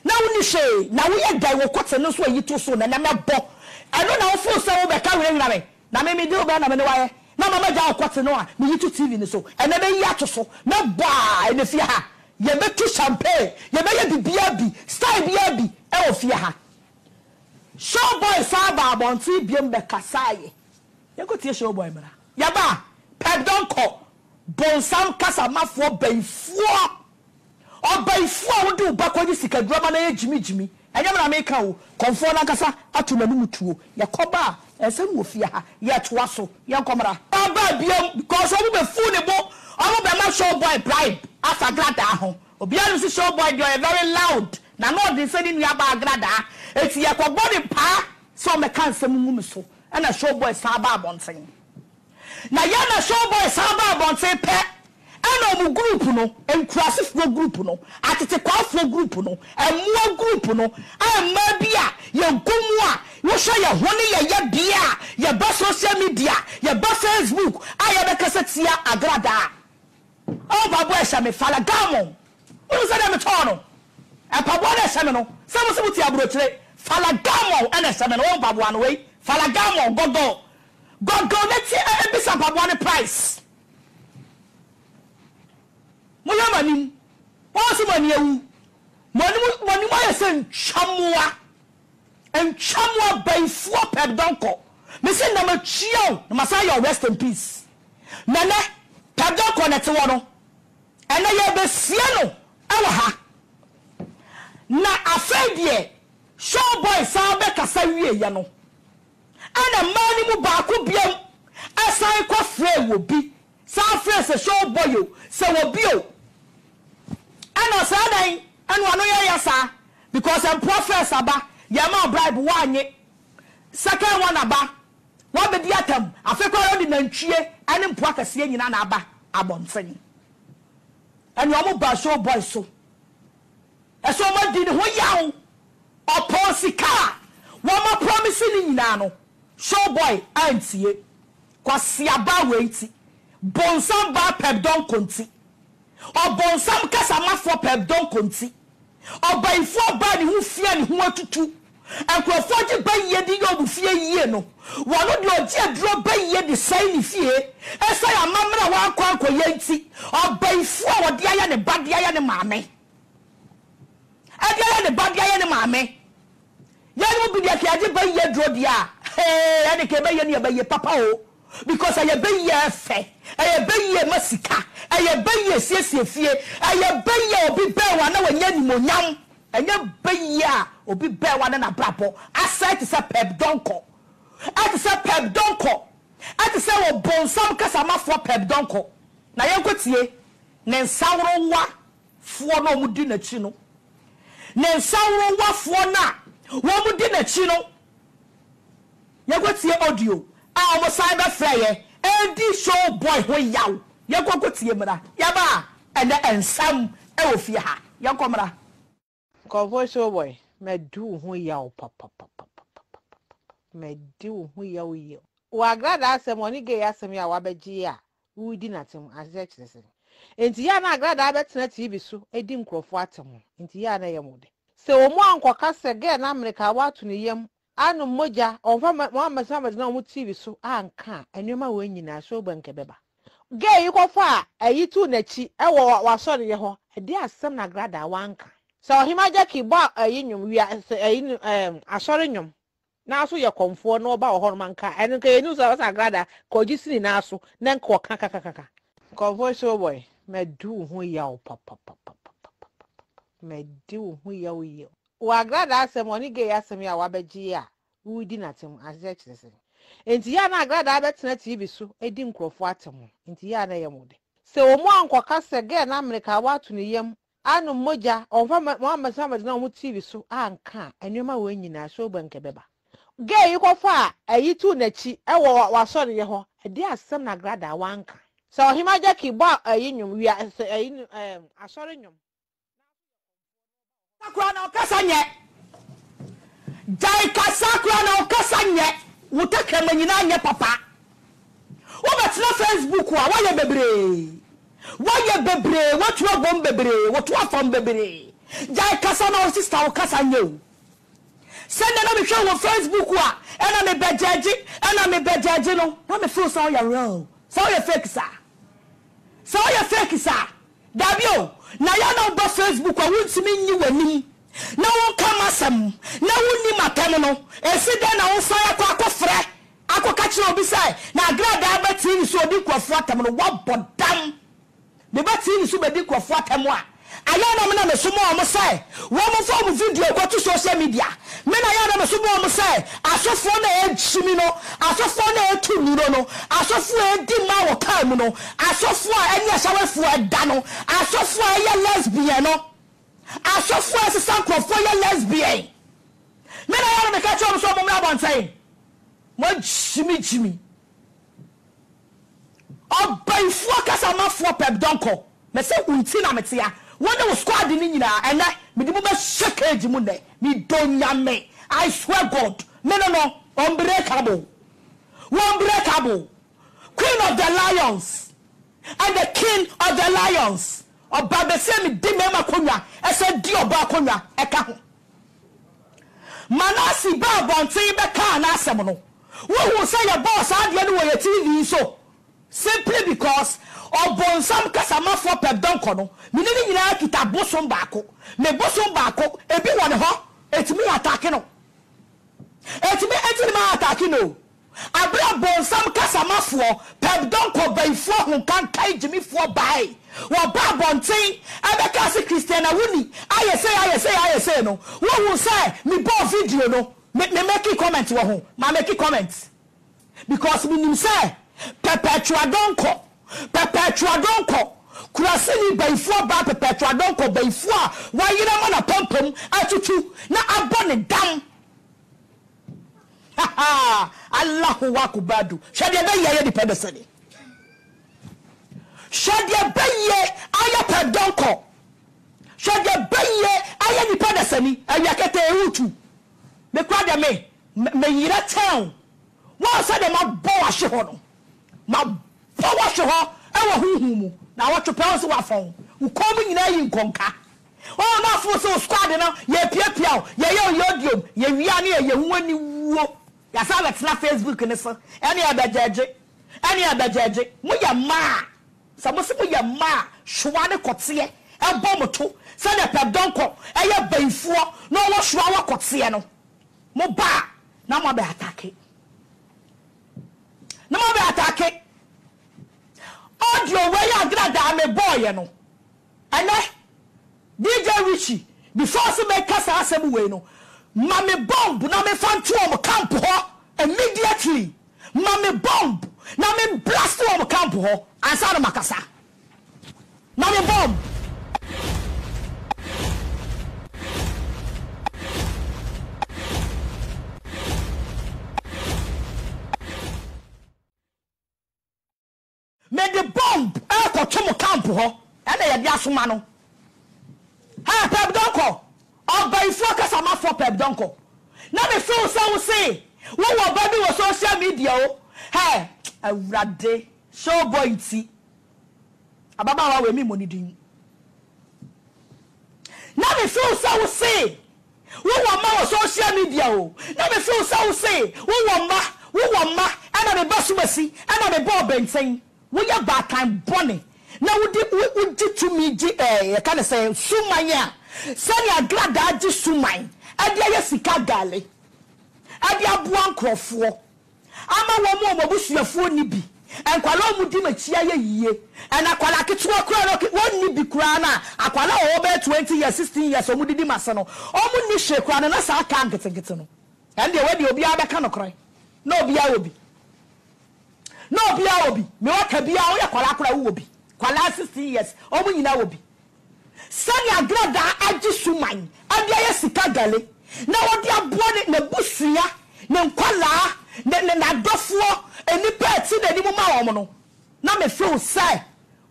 na wo ye dai wo kote no so yi to so na me bo eno na wo fo se wo be ka wura wura me na me de oba na me ne waye na mama ja kote no a me yi to TV ni so ene be yi ato so na ba ene fie ha ye be tu champagne ye be ye bibia bi style bia bi e wo fie ha show boy saba bonte biem be kasaye ye ko tie show boy mara ya ba pep don ko bonsam kasa mafo baifuo obaifuo wo de ba kwaji sika drama na ye jimi enya na me ka wo konfo na kasa atumanu mutuo ye koba ese wo fie ha ye toa so ye komra aba biam because obu be fu ne bo obu be ma show boy bribe asa grada ho obi anu si show boy dey very loud na no dey say ni aba grada eti ye ko body pa so me kan sem mu so na show boy sa ba abonten na ya na show boy sa ba abonten pe ana mu group no enkurasefo group no atete kwafo group no emmo group no amma bia ye nkomu a wo hwe ye hone ye bia ye ba social media ye ba Facebook aye be kasetia agrada o babo e sha me fala gamo wo se dem tono e pabo na sha me no se mo se muti abrochire fala gamo ena sha me no wo babo an we fala gamo gogo leti e bisa pabo ne price moya manim wo se mani ewu mani mo yesen chamwa baifuo pep donko me se na machio na masaya rest in peace nana pep donko na te wono ena ye be sie no awa ha na afedie show boy sa be kasa wie ye no ana mani mu ba ko biam asan ko frɛ wo bi sa frɛ se show boy o se wo bi o ana sa dan anu anu ya sa because am prophets aba yama bribe wanye second one aba wa be di atam afekwa ro di nantwie ane mpo akase nyina na aba abonten anu omo ba show boy so eso ma di ne ho yawo oposika wo ma promise ni nyina no show boy antie kwase aba weiti bonsam ba pep don konti obonsam kasa mafo pep don konti obaifo ba ni hu fie ni hu atutu akrofo ji ba ye di yobu fie yie no wono de oji adro ba ye di sai ni fie esa ya mamra wa akwa akoye nti obaifo wode aya ne bade aya ne maame ade aya ne bade aya ne maame yanu bi de kiaje ba ye dro dia ade ke ba ye ne ba ye papa o because aye be ye fe aye be ye masika aye be ye siesie fie aye be ye obi be wa na wanya ni monyam anya be ye a obi be wa na brabo asset se pep donko at se pep donko at se wo bonsam kasa mafo pep donko na yenkotie ne nsawro wa fo no mudi na chi no ne nsawro wa fo na wo mudi na chi no yenkotie audio a mo cyber frye edi show boy ho yaw ye kokotie mra ya ba ene ensam e wo fie ha ye komra ko show boy me du ho yaw papa me du ho yaw ye wa grada asem oni ge asem ya wa beji a wudi natem azechese enti ya na agrada abetena TV so edi nkrofo atem enti ya na ye mode se o mo ankoka se ge na America watu ne yem anu moja onfa Muhammad Samad na mu TV so anka enema wo nyina so banke beba ge yikofa ayitu nachi ewo wasori ye ho edi asem na grada wanka so himaja ki ba ayinyum wi asori nyum na so ye komfo na oba ho manka enu ka enu so grada ko gisini na so na nka kaka komfo show boy me du ho yaw papa me du ho yaw ye wa grada asem oni ge asem ya wa beji a wudi natem azechese enti ya na agrada abetena TV so edi nkrofo atem enti ya na ye mode se o mo ankoka se ge na America watu ne yem anu moja onfa Muhammad Samad na mu TV so anka enema we nyina so banke beba gay yikofa ayi tu nachi ewo wasori ye ho ade asem na grada wanka so hima jaki ba ayi nyum wi ayi asori nyum sakura na okasanye jai ka sakura na okasanye wutaka manyina nye papa wo betina Facebook wa waye bebre watu abom bebre watu afam bebre jai kasa na sister okasanye o send na me hwe wo Facebook wa ena me bejaji no na me feel so ya real so ya fake sa dabio na ya na bo Facebook wa wuntimi nyi wani na won kama sam na wonni matam no esi de na won saya kwa akofre akokachi obi sai na agrada abati so odi kwafo atam no wabodam de bati so bedi kwafo atam a ayana me na me somo o mo sai wo mo fo mo video go to social media me na ayana me somo o mo sai asofo na ejimi no asofo na etunuro no asofo edi ma wo time no asofo a enya shawefo eda no asofo a ye lesbian no asofo a sankrofo ye lesbian me na ayana me ka cho so mo na bontai mo jimi obaifo kasa mafo pep donko me se unti na metia wona wo squad ni nyina ena me di mo be shake mu ne me donya me I swear God me no unbreakable queen of the lions and the king of the lions oba be se me di me makonwa ese di oba akonwa eka ho manasi ba bontin be ka na asem no wo say your boss adie no wo your TV so simply because obonsam kasama for pedonko no me ni nyina kita bosom baako me bosom baako ebi won ho etimi attack no etimi ma attack no abra bonsam kasama for pedonko baifo ho kan kai jimi for bai wo ba bontin abeka se Christiana wuni ayese no wo say me bo video no me make comment wo ho ma make comment because me nim say perpetual donko kurasini baifo ba perpetual donko baifo wa yina mana pompom atutu na abone dam Allahu akbar shade be ye di pedesani shade be ye aya pedonko shade be ye aya di pedesani ayakete eutu me kwa de me yira town wa say de ma bo ahye ho no ma power show ewo huhumu na wato pawso wafon ukomu nyina yi nkonka o na fo so squad no ye piapia ye yodium ye wia ne ye huani wo ya sa betna Facebook ne so ene abajaje mu ya ma samosi mu ya ma hwa ne kote e bomoto se ne pedonko eye banfuo no wo hwa wa kote no mo ba na mo be attack audio where you agrada me boy no ene DJ Richie before se make kasa asem we no ma me bomb na me fan to am camp ho immediately ma me bomb na me blast to am camp ho ansa na makasa ma me bomb me the bomb ko chomo camp ho ena ye dia soma no ha pep donko obaifo kasa ma for pep donko na me feel so say wo baby wo social media o ha awrade show boy ti ababa wa we mi money din na me feel so say wo ma wo social media o na me feel so say wo ma ana me basumasi ana me bo benten we ya back time bonny na we to me can I say sumanya send ya glad that suman adia ya sika gale adia buan krofo ama wo mo busuafo ni bi enkwala mu di machia ye yie ena kwala ketewa kura no won ni bi kura na akwala o be 20 years 16 years o mu didi mase no o mu ni hwe kura na sa aka ngete no ende we di obi abeka no krai na obi a obi no bia obi me waka bia wo ya kwala kura wo obi kwala 60 years o mu nyina obi sani agrada aji suman ade aye sika gale na wodi abone na busuya na nkwala na dofo enipa ati na ni mu ma wo no na me feel say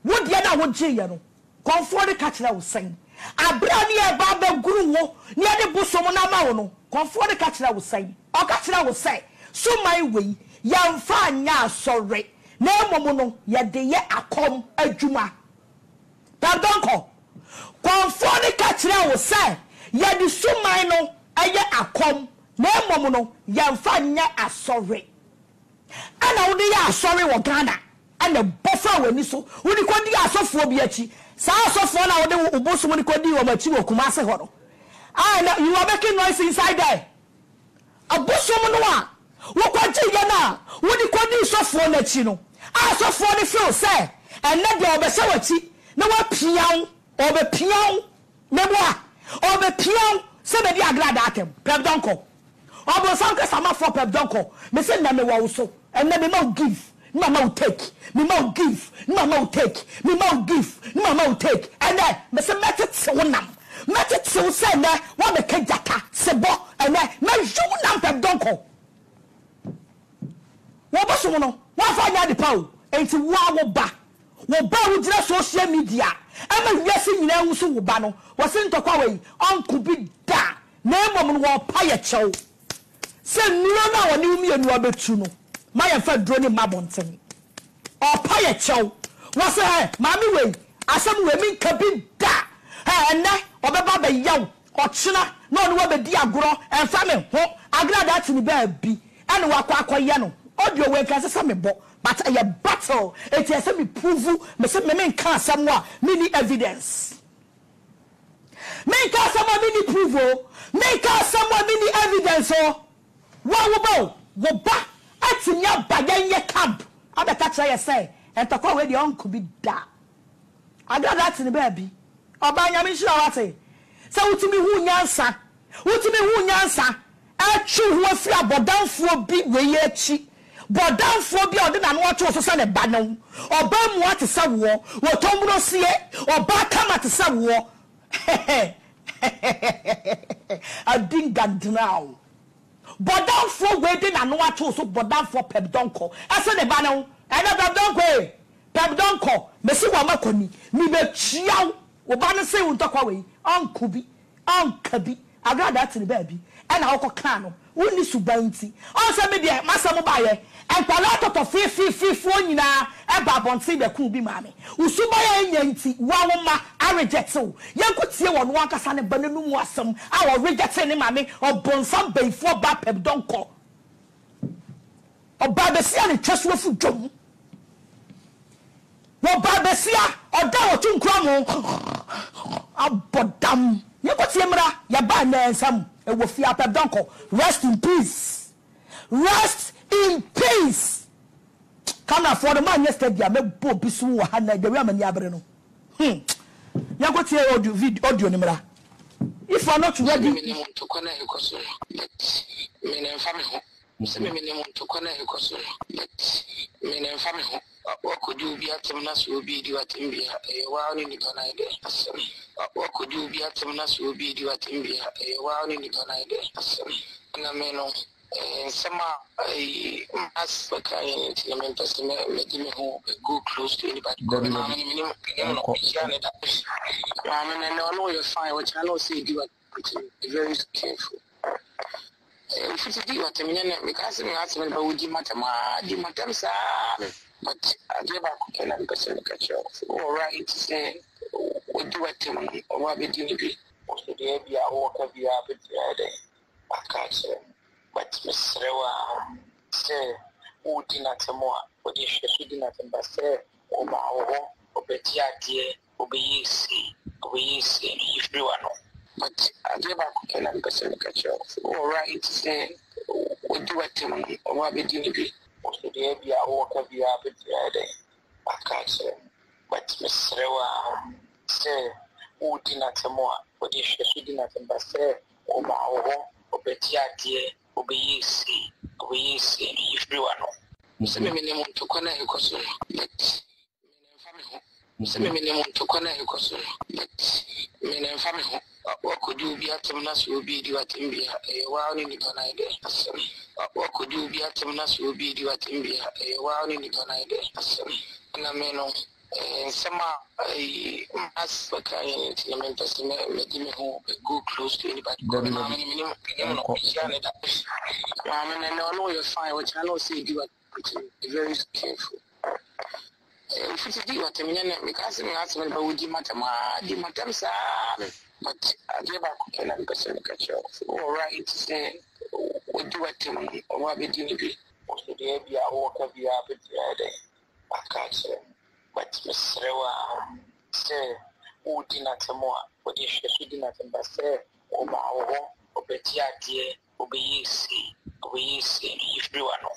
wodi na woje ye no konfo de ka kira wo san abra ni e ba ba guru wo ni ade buso mo na ma wo no konfo de ka kira wo san o ka kira wo say suman we yamfa anya asore na emomo no ye de ye akom adwuma pardon konfo de ka kira wo say ye di suman no aye akom na emomo no yamfa anya asore ana wo de ye asore wo Ghana ana bofa wani so woni kodi asofo bi achi sa asofo na wo de uboso woni kodi wo machi wo kuma se ho no na you are making noise inside there aboso mo no a wo kwaji ye na woni kodi sofo na chi no asofo ni feel say enne de obese wachi na wa pian obe pian na mo a obe pian se be di agrada atem pep donko obo sanka sama for pep donko me se na me wa wo so enne me ma give Mama will take, Mama will give, Mama will take, Mama will give, Mama will take, and then Mr. Metit Sonam, Metit so say that what the Kajaka, Sebo, and then Majunam Pep Donko. What was one? What for the power? And to Wawa, what bow with social media. I'm a guessing now, so Bano was in Tokaway, Uncle be da, name woman war Payacho. Send no one knew me and Robert Chuno. My friend drone mabonten or pay chow was a mammy way as some women cabin da and or baba young or china no webe diagro and famine ho agra that in the baby and wakwa yano audio work as a summer but a battle it has me prove me say me can somewhere mini evidence make us some mini prove make us some mini evidence oh wow wo ba atinya baganye camp abeka try say entokwa we the uncle be da aga that in baby obanya mi shira wate say wutimi hu nyansa achu hu afri abodanfo bi we ye achi bodanfo bi ode na no wato so say ne ba no oba mu ate sa wo tombro sie oba kama te sa wo adingandnao Bodan for wedding and no one so bodan for pep donko. I said the banner, and a pep donko, Messi Wamakoni, me be chiao, Obana say on talk away, Uncle Kabi, I got that in the baby, and I'll cano, only subanti. Also, maybe Massa Mobile, and Palato to fee phone na, and Babon say the cool be mammy. Usubaya yanti, Wawama, I reject so. Young could see one Wakasan and Bananu wasam, I will reject any mammy or Bonsam Bay for Bapep Donko. Or Babesia and Cheswa for Jum. Well, Babesia or Dawatun Cramo. A bodam. You could see Mra, Yabana and some, and will fear Pep Donko. Rest in peace. Rest in peace. Come now for the man yesterday, I made Bob Bisu and the woman Yabreno. You got here audio Nimra. If I'm not ready, to connect what could you be at Temenas will be due at Imbia, a while in the Canada. What could you be at Temenas will be due at Imbia, a while in the Canada. Some as a kind of go close to anybody. I know you're fine, which I know say you are very careful. If it's a deal at a minute, because I'm asking about would you matter, but I gave a cooking and person catch up. All right, say, what do I tell me? Or what did you be? Also, the baby, I walk up the habit the day. I can't say. But Miss Rewa say, who did not more, but if she did not say, oh, my own, or Betty, dear, obey, if you are not. But I gave a cooking and person catch up. All right, say, what do I tell me? Or what did you be? Also, the baby, I walk up the habit the day. I can't say. But Miss Rewa say, who did not more, but if she did not say, oh, my own, or Betty, dear. Obey, if you are not. Some minimum to connect, but se me minimum to kwana e koso but me na mfa me ho wakodi obi atem na so obi di watem bia e wa oni ni kana ide asem wakodi obi atem na so obi di watem bia e wa oni ni kana ide asem na me no sema as bakaya ti me pese me di me ho go close to anybody go na me minimum no ya ne da ya me no you fine what I know say di what very careful if it's di what me na because me ask me ba woji matama di matam sa but I give back okay and person catch you all right say we do what or we do be so dey be a work be a bit there catch but Mr. say who did not more what you should not say o ma o beti adie o be see if you are no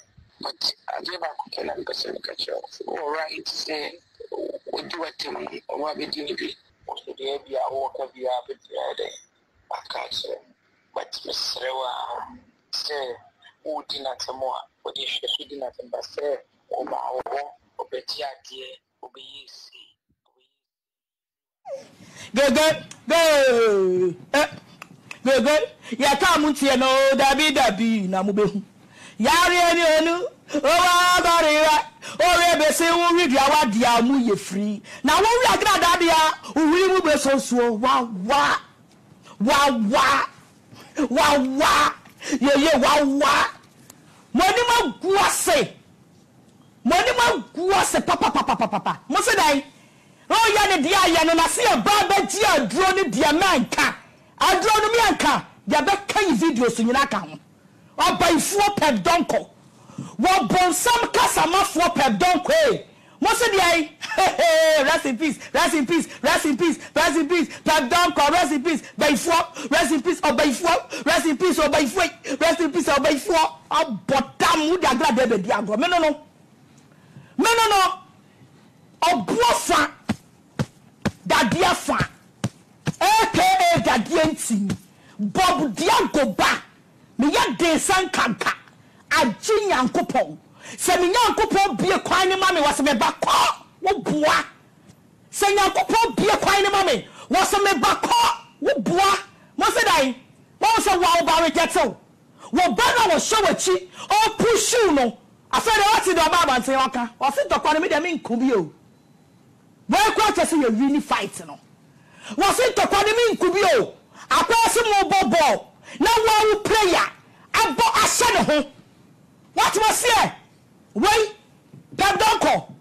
but I give back okay and person catch you all right say we do what or we do be so dey be a work be a bit there catch but Mr. say who did not more what you should not say o ma o beti adie go ya come tie no dabi na mo behu yare ni onu o wa goriwa o re be se wo wi dia wa dia mu ye free na wo wi agrada dia o wi mu be so so wa ye wa moni ma guase papa mo se dai o ya ne dia ya no na se ba ba ji adro ne dia manka adro no mi anka dia be kan video so nyina ka ho obaifo pep donko wo bonsam kasamafo pep donko mo se dai rest in peace pep donko rest in peace baifo rest in peace obaifo abotam wo dia agrada be dia agro me no obuofa dadia fa aka dadia nti bob diagoba me ya densan kanka agi nyankopon se me nyankopon bie kwan ne ma me wase me bakọ wo boa se nyankopon bie kwan ne ma me wase me bakọ wo boa mo se dai wo se wa ba rejeto wo ba na wo showachi o pushu no afere wati do baba nten waka o se tokwa me de me nkubi o boy kwa tese ye really fight no wo se tokwa me nkubi o akwa se mo bobo na wo player abo ahye ne ho what was here wei da donko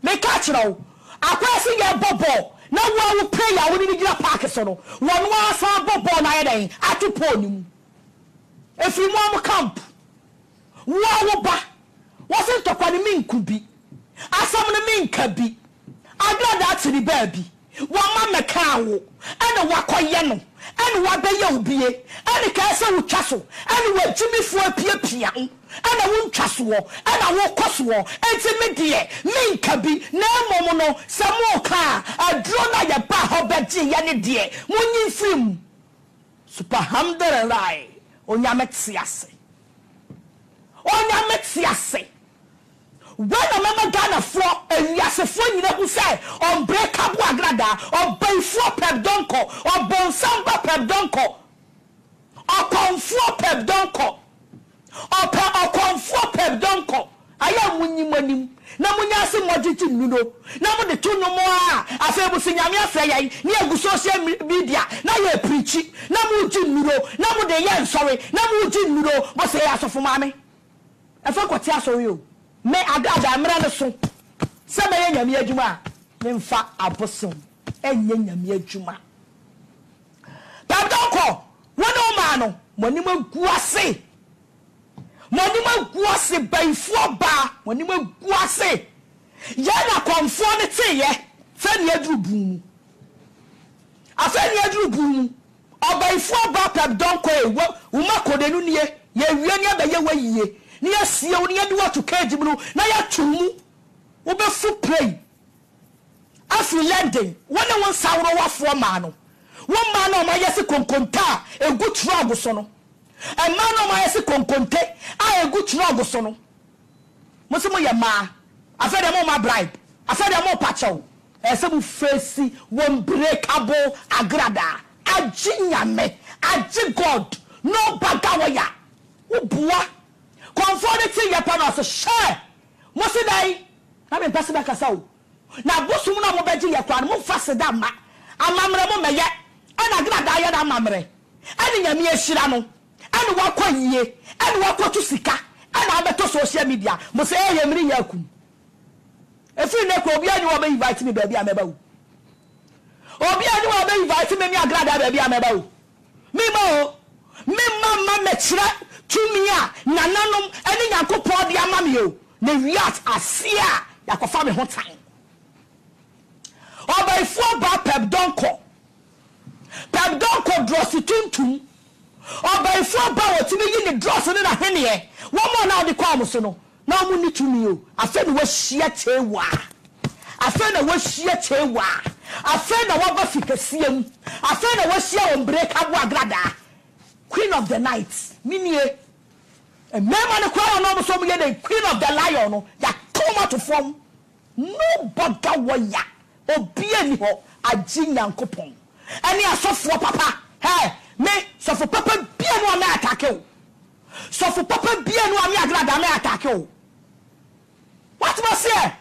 me catch no akwa se ye bobo na wo player wo ni gira park so no won wa sa bobo na ye den atupo ni mu efi mo am camp wo ba wasn't to kwani min kubi asam ne min kabi agrada atiri baabi wa ma meka wo ene wakoye no ene wa beye obie ene ka se wo twaso ene wa jimifo apiapia ene wo ntwaso wo ene wo koso wo enti me de min kabi na momo no samo ka adro na ye ba ho beji ye ne de munyi film subhanallah onyame tiase when a mama Ghana for and Yasafo you say unbreakable agrada or bay for pep donko or bonsamba pep donko or confo pep donko or confo pep donko I am winning na munya se moditi nuno na mo de to no mo a afebu se nyame afeyai na egu social media na ye preachi na mo ji nuno na mo de ye sorry na mo ji nuno bo se asofo mame afa kwoti asori o me agada mra ne so se me nyame adwuma me mfa abosom enye nyame adwuma tabdonko wono ma no monim aguase baifo ba monim aguase ya na konfo ne teye fe ne adrubu mu obaifo ba tabdonko wo makodenu ne ye wie ne abaye wayiye ni asie wo ni ade watu cage mu na ya twumu wo be fu play afi landing wona won sawro wafo ma no won ma no ma yesi konkonta egu trog so no e ma no ma yesi konkonte a egu trog so no mo se mo ye ma afede mo ma bribe afede mo pacho Esebu face unbreakable agrada. Ajinyame, aji God, no bagawaya. Ubua. Conformity yapana so share. Mosi dai. Na me pese ba kasa o. Na bosu mu na mo beji yakwa no mo fase da ma. Amamre mo meye. Ana agrada ya da amamre. Ani nyame ehira no. Ani wakọ yiye. Ani wakọ tu sika. Ani abeto social media. Mo se ye mri yakum. Efi ne ko obi ani wo be invite me baby ameba wo. Obi ani wo be invite me agrada baby ameba wo. Me ma me kire tumi a nananom ani yakopọ de amame o. Ne wiat asia yakofa me ho tan. Oba ifo ba pep donko. Pep donko dross tuntum. Oba ifo ba wotimi yi ne dross ne na hene ye. Wo mo na de kwa mo so no. Na mu ni tumi o. Afa ne wo hia chewa. Afa na wo hia chewa. Afa na wo ba fikasiem. Afa na wo hia unbreakable agrada. Queen of the night. Minie. E mema ne kwa no mo so mo ye the queen of the lion no. Ya come to form. No bother waya. Obi ani ho agi nyankopon. Ani asofo papa. Hey, me sofo papa bia no na attack o. Sofo papa bia no ami agrada na attack o. What was here?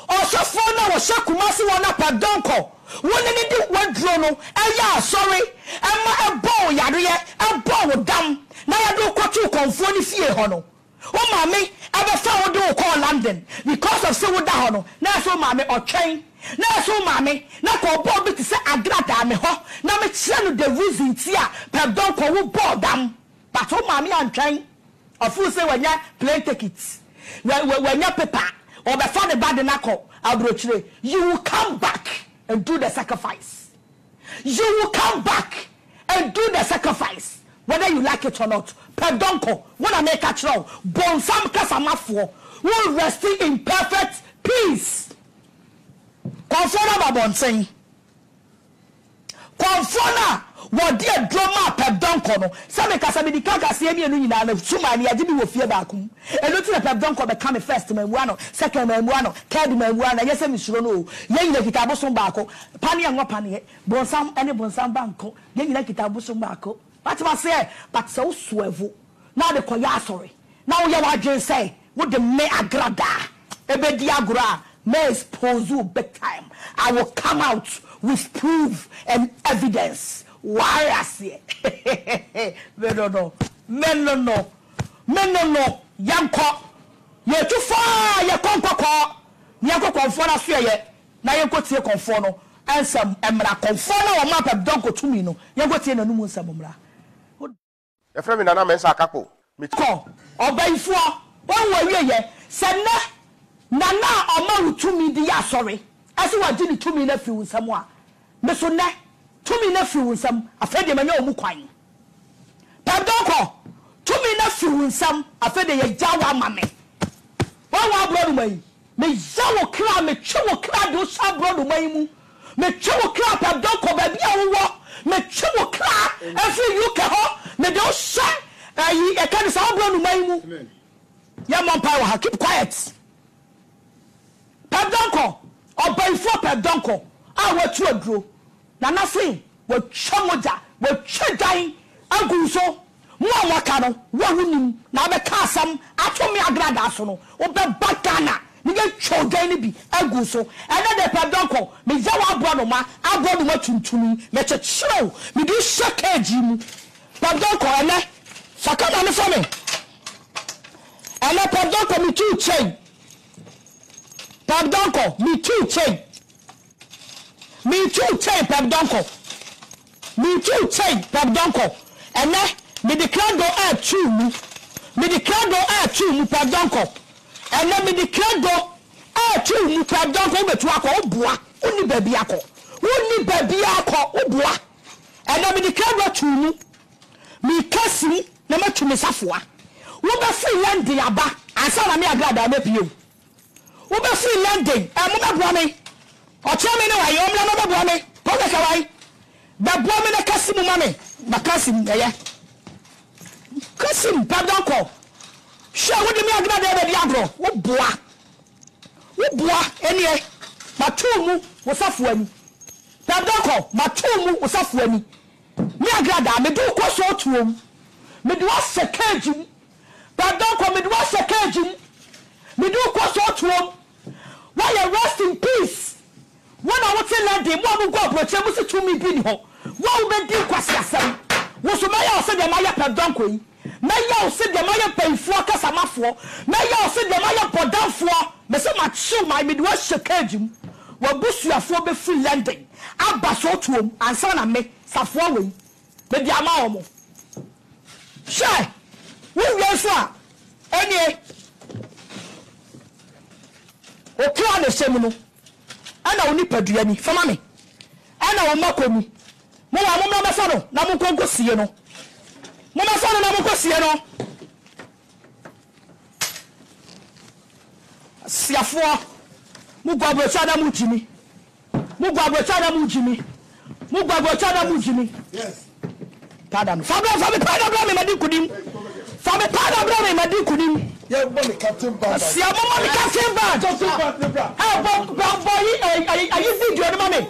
Osofo na wo shakumasi wona padonko. Woni ni di wadro no. Eya sorry. Emma ebo yare ye, ebo dam. Na ya do kwachu konfo ni fie ho no. O mame abefa wo do call London because of say wo da ho no. Na so mame otwen. Na so mame na ko bo bi ti say agrada me ho. Na me kire no the reason tia padonko wo bo dam. But o mame antwen. Ofu say wanya plane tickets. Wanya paper. Or before the bad nako abrochire, you will come back and do the sacrifice. You will come back and do the sacrifice, whether you like it or not. Pedonko, when I make a chow, bonsam kasamafo will rest in perfect peace. Confona babonsing. Confona. What dear drama pep donko no some kasabi di kaka se emi enu nyina na suma ni agi bi wo fie ba kum enu ti pep donko be come first manwa no second manwa no third manwa na yese misuro no ye nyina kitabo so ba ko pani anwa pani bonsam ene bonsam banko ye nyina kitabo so ba ko what was say but so suevo na de koya sorry na wo ye wa dwen say wo de me agrada ebedi agura me expose you big time. I will come out with proof and evidence. Why I say no yanko ye too far ye konko ye konfo na so ye na ye kotie konfo no ansam emra konfo na o map donko tumi no ye kotie na numu nsam mra e frame na mensa akapo me ko obaifo won wa wie ye sena nana o ma tumi di ya sorry aso wa gini tumi na fi nsam a me so na tumi na fi wunsam afede manya omu kwan padonko tumi na fi wunsam afede ye jawa mame wa bro mai me jawo kra me twa kra do sha bro mai mu me twa kra padonko ba bia wo me twa kra afi UK ho me do sha e kan sa bro mai mu ya mon power ha keep quiet padonko obaifo padonko a wa tu aduro na nothing we chamoja we chedan agunso mo awaka no wahunim na be ka asam atomi agrada so no obe batana ni ge chodan ni bi agunso ene de pedonko me jawa abono ma tuntumi me chechiro me di shakaji mu pedonko ene sakana ne for me ene pedonko me tu chain pedonko me tu chain me too chain pedonko me too chain pedonko ene me declare do air two mu pedonko ene me declare do air two mu pedonko betu akọ oboa oni baby akọ oboa ene me declare do two mu me kasi na matu me safoa wo be free landing aba ansa na me agrada be pio wo be free landing mo be bua me Ochame ne wa yom la no babo me poke kawai babo me na kasimu mame na kasim eye kasim padonko she wo de me agna de be agro wo boa enie matumu wosafu ani pɛdɔkɔ mato mu wosafu ani me agrada me do kɔ so tuom me do asɛ cage mu pɛdɔkɔ me do asɛ cage mu me do kɔ so tuom why you rest in peace when I want to let them one go approach them say to me bi ni ho wo be di kwasi asem wo so me ya o se dem aye pɛdɔkɔ yi me ya o se dem aye pɛnfo akasamafo me ya o se dem aye podanfo me se ma chill my me do asɛ cage mu wabusuafo be free landing aba so tuom ansa na me safo we be di ama omo hye wo wie so a enie o kra le semu no ana oni padua ni fama me ana wo makomi mo wa mo na so no na mo konko sie no mo na so no na mo konko sie no siafo mugwa brocha na mujimi mugwa brocha na mujimi mugwa brocha na mujimi yes padam fabe padam me madi kudim fabe padam me madi kudim yeah boy captain bad si amama captain bad just bad bra eh boy ayi video no mame